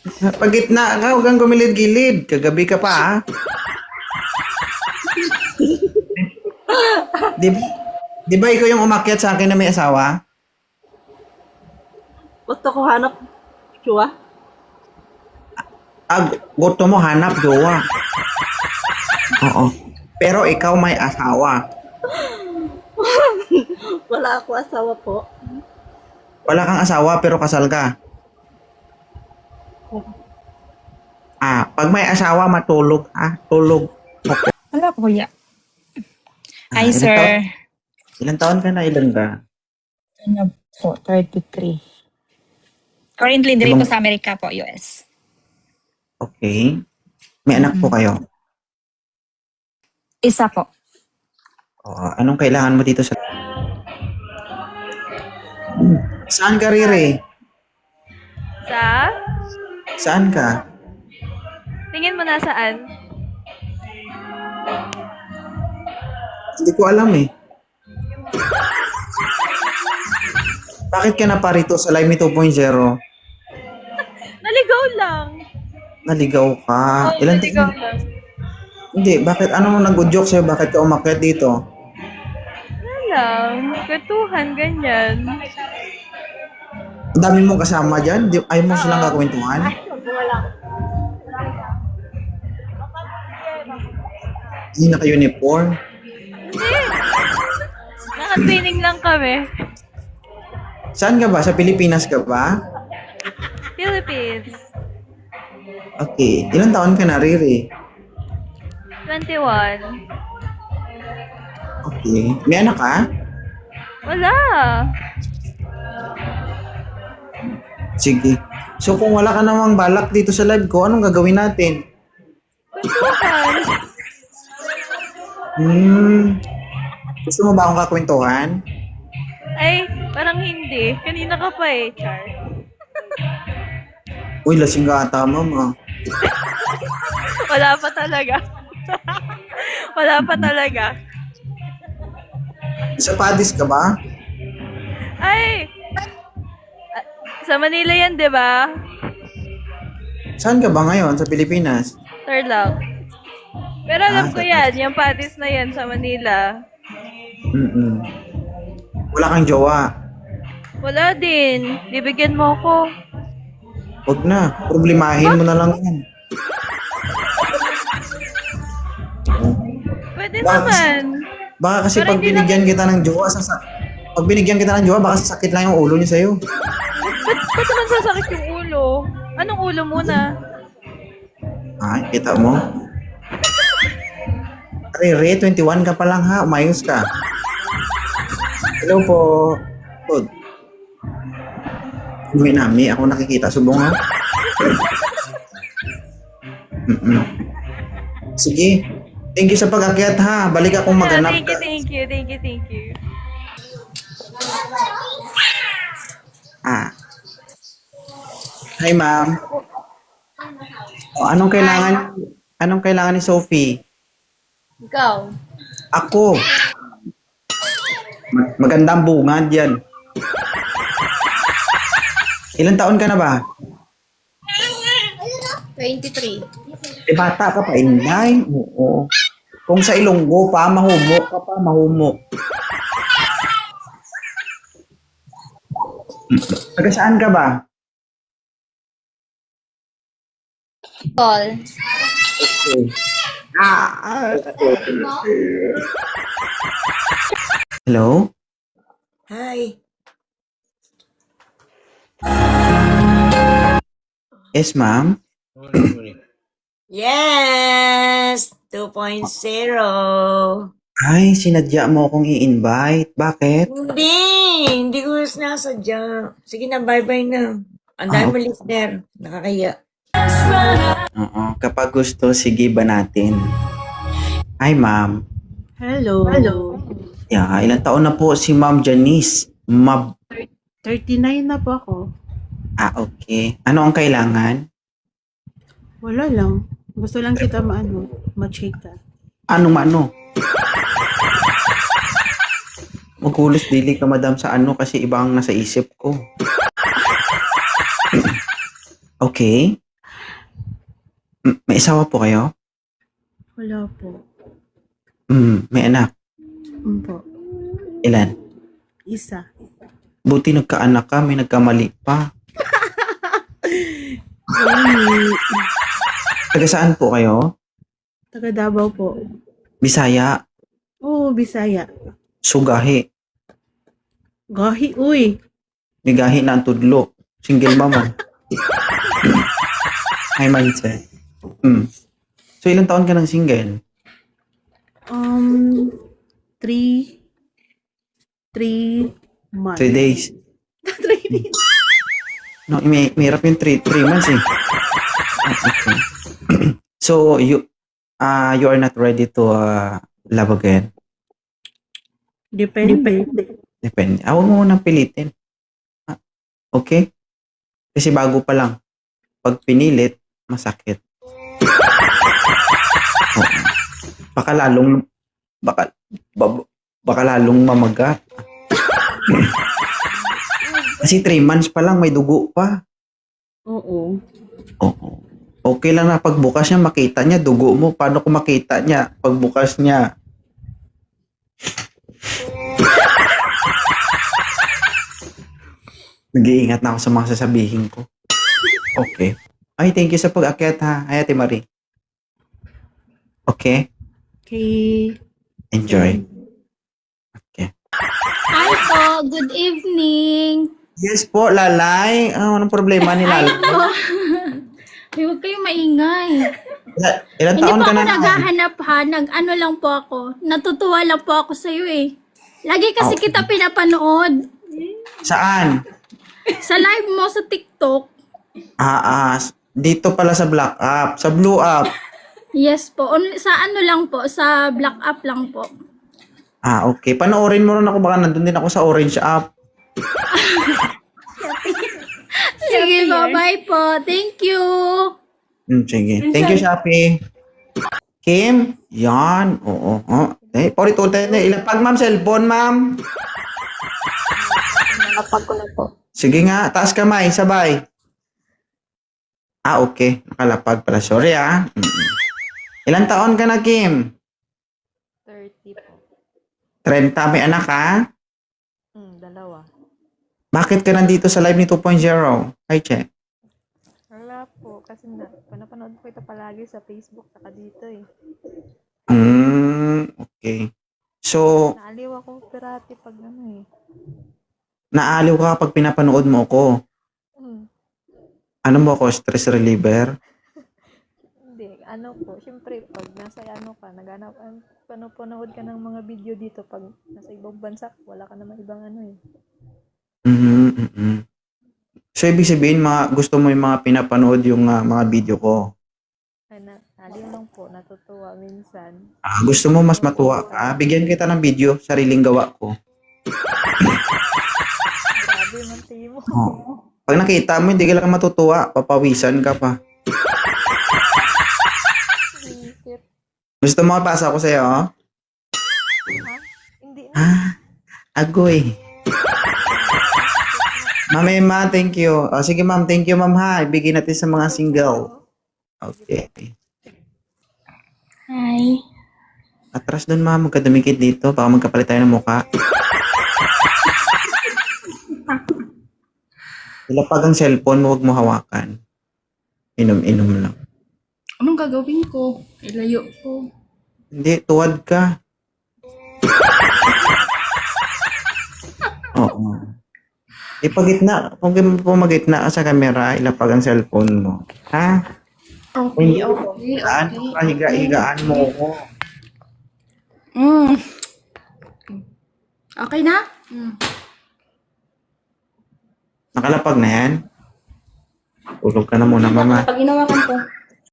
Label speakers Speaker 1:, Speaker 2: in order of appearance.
Speaker 1: Pag gitna ka, huwag kang gumilid-gilid. Kagabi ka pa, ha? Di, di ba ikaw yung umakyat sa akin na may asawa?
Speaker 2: Gusto ko hanap. Chua?
Speaker 1: Gusto mo hanap jowa. Oo. Pero ikaw may asawa.
Speaker 2: Wala ako asawa po.
Speaker 1: Wala kang asawa pero kasal ka. Pag may asawa, matulog, ha? Tulog.
Speaker 3: Wala po, kuya. Hi,
Speaker 1: Ilang
Speaker 3: sir.
Speaker 1: Ilang taon ka na? Ilan ka?
Speaker 3: Ano po, 33. Currently, dito po sa Amerika po, US.
Speaker 1: Okay. May anak po kayo.
Speaker 3: Isa po.
Speaker 1: Anong kailangan mo dito sa... Saan ka, Riri?
Speaker 4: Sa?
Speaker 1: Saan ka?
Speaker 4: Tingin mo nasaan?
Speaker 1: Hindi ko alam eh. Bakit ka na pa rito sa Live Me 2.0?
Speaker 4: Naligaw lang.
Speaker 1: Naligaw ka.
Speaker 4: Oo,
Speaker 1: Ilan
Speaker 4: naligaw
Speaker 1: taon?
Speaker 4: lang.
Speaker 1: Hindi, bakit? Ano nag-joke sa'yo? Bakit ka umakyat dito?
Speaker 4: Wala lang. Kwentuhan, ganyan.
Speaker 1: Ang dami mong kasama dyan. Ayaw mo silang kakwentuhan? Hindi naka-uniform.
Speaker 4: Hindi. Naka-training lang kami.
Speaker 1: Saan ka ba? Sa Pilipinas ka ba?
Speaker 4: Philippines.
Speaker 1: Okay. Ilan taon ka na, Riri?
Speaker 4: 21.
Speaker 1: Okay. May anak ka?
Speaker 4: Wala.
Speaker 1: Sige. So kung wala ka namang balak dito sa live ko, anong gagawin natin?
Speaker 4: Kwentuhan.
Speaker 1: Gusto mo ba akong kakwentuhan?
Speaker 4: Ay, parang hindi. Kanina ka pa eh, Char.
Speaker 1: Uy, lasing ka ata, mama.
Speaker 4: Wala pa talaga. Wala pa talaga.
Speaker 1: Sa Padis ka ba?
Speaker 4: Ay! Sa Manila yan, di ba?
Speaker 1: Saan ka ba ngayon? Sa Pilipinas?
Speaker 4: Tarlac. Pero alam ko
Speaker 1: sa
Speaker 4: yan, yung patis na yan sa Manila.
Speaker 1: Wala kang jowa.
Speaker 4: Wala din. Bibigyan mo ako.
Speaker 1: Huwag na. Problemahin mo na lang yan.
Speaker 4: Pwede
Speaker 1: Bakit?
Speaker 4: naman.
Speaker 1: Baka kasi
Speaker 4: Pero
Speaker 1: pag
Speaker 4: hindi
Speaker 1: binigyan kita ng jowa, pag binigyan kita ng jowa, baka sasakit lang yung ulo niya sa'yo.
Speaker 4: Ba't naman sasakit yung ulo? Anong ulo muna?
Speaker 1: Kita mo? Rere, 21 ka pa lang ha. Umayos ka. Hello po. Good. Uwi nami. Ako nakikita. Subong ha. Sige. Thank you sa pag-akyat ha. Balik akong maganap ka.
Speaker 4: Thank you.
Speaker 1: Hi ma'am. Anong kailangan ni Sophie?
Speaker 4: Ikaw.
Speaker 1: Ako. Magandang bungad yan. Ilan taon ka na ba?
Speaker 4: 23.
Speaker 1: Bata ka pa, inday. Oo. Kung sa Ilonggo pa, mahumok ka pa, mahumok. Taga saan ka ba?
Speaker 4: Call.
Speaker 1: Okay. Hello?
Speaker 2: Hi.
Speaker 1: Yes, ma'am.
Speaker 2: Yes! 2.0.
Speaker 1: Ay, sinadya mo akong i-invite. Bakit?
Speaker 2: Hindi ko sinasadya. Sige na, bye-bye na. Ang dami mo listener. Nakakaya.
Speaker 1: Oo. Kapag gusto, sige ba natin? Hi, ma'am.
Speaker 5: Hello.
Speaker 1: Yeah, ilang taon na po si Ma'am Janice?
Speaker 5: 39 na po ako.
Speaker 1: Okay. Ano ang kailangan?
Speaker 5: Wala lang. Gusto lang kita ma-chika.
Speaker 1: Ano? Magulos dili ka, madam, sa ano kasi iba ang nasa isip ko. Okay. May asawa po kayo?
Speaker 5: Wala po.
Speaker 1: May anak?
Speaker 5: Po.
Speaker 1: Ilan?
Speaker 5: Isa.
Speaker 1: Buti nagkaanak ka, may nagkamali pa. Taga saan po kayo?
Speaker 5: Taga Davao po.
Speaker 1: Bisaya,
Speaker 5: Oo, Bisaya.
Speaker 1: sugahi.
Speaker 5: Gahi, uy.
Speaker 1: May gahi na ang tudlo. Single mama. Hi, mindset. So, ilang taon ka ng single?
Speaker 5: 3 months.
Speaker 1: 3 days.
Speaker 5: 3 days.
Speaker 1: No, may hirap yung 3 months eh. Okay. So, you are not ready to love again?
Speaker 5: Depende.
Speaker 1: Depende. Huwag mo nang pilitin. Okay? Kasi bago pa lang. Pag pinilit, masakit. Oo. Baka lalong mamagat. Kasi 3 months pa lang, may dugo pa.
Speaker 5: Oo.
Speaker 1: Oo. Okay lang na pagbukas niya, makita niya, dugo mo. Paano kung makita niya, pagbukas niya? Nag-iingat na ako sa mga sasabihin ko. Okay. Ay, thank you sa pag-akyat ha. Ay, Ate Marie. Okay?
Speaker 5: Okay.
Speaker 1: Enjoy.
Speaker 6: Hi po, good evening.
Speaker 1: Yes po, Lalay. Anong problema ni Lalay?
Speaker 6: Ay, huwag kayong maingay.
Speaker 1: Ilan
Speaker 6: Hindi
Speaker 1: taon
Speaker 6: po
Speaker 1: ka
Speaker 6: ako
Speaker 1: na?
Speaker 6: naghahanap ha, nag-ano lang po ako. Natutuwa lang po ako sa'yo eh. Lagi kasi kita pinapanood.
Speaker 1: Saan?
Speaker 6: Sa live mo sa TikTok.
Speaker 1: Dito pala sa Black App. Sa Blue App.
Speaker 6: Yes po, sa ano lang po, sa Black App lang po.
Speaker 1: Okay. Panoorin mo rin ako. Baka nandun din ako sa Orange App.
Speaker 6: Sige po, bye po. Thank you.
Speaker 1: Sige. Thank you, Shopee. Kim? Yan. Oo. Porito tayo. Ilapag, ma'am. Cellphone, ma'am.
Speaker 3: Nakapag ko na po.
Speaker 1: Sige nga. Taas kamay. Sabay. Okay. Nakalapag pala. Sorry, Ilang taon ka na, Kim?
Speaker 4: 30 po.
Speaker 1: 30. May anak ka?
Speaker 4: Dalawa.
Speaker 1: Bakit ka nandito sa live ni 2.0? Hi, Che.
Speaker 4: Wala po. Kasi napanood ko ito palagi sa Facebook saka dito eh.
Speaker 1: Okay. So,
Speaker 4: Naaliw ako pirati pag ano eh.
Speaker 1: naaliw ka kapag pinapanood mo ako.
Speaker 4: Hmm.
Speaker 1: Ano mo ako? Stress reliever?
Speaker 4: Hindi. Ano po. Siyempre pag nasa ano ka, panood ka ng mga video dito pag nasa ibang bansa, wala ka naman ibang ano eh.
Speaker 1: So, ibig sabihin, gusto mo yung mga pinapanood yung mga video ko.
Speaker 4: Naaliw lang po. Natutuwa minsan.
Speaker 1: Gusto mo mas matuwa ka? Bigyan kita ng video, sariling gawa ko.
Speaker 4: Grabe man mo.
Speaker 1: Pag nakita mo, hindi ka lang matutuwa. Papawisan ka pa.
Speaker 4: Isip.
Speaker 1: Gusto mo pasa ko sa'yo?
Speaker 4: Ha? Hindi na.
Speaker 1: Agoy. Ma'am Emma, thank you. Sige ma'am, thank you ma'am ha. Ibigay natin sa mga single. Okay.
Speaker 6: Hi.
Speaker 1: Atras doon ma'am, huwag ka dumikit dito. Baka magkapalit tayo ng mukha. Ilapag ang cellphone mo, huwag mo hawakan. Inom-inom lang.
Speaker 7: Anong gagawin ko? Ilayo ko.
Speaker 1: Hindi, tuwad ka. Oo. Ipagitna. Kung pumagitna ka sa camera, ilapag ang cellphone mo. Ha?
Speaker 7: Okay.
Speaker 1: Higa-higaan mo ko.
Speaker 7: Okay na?
Speaker 1: Nakalapag na yan? Tulog ka na muna, mama.
Speaker 7: Pag ginawa ko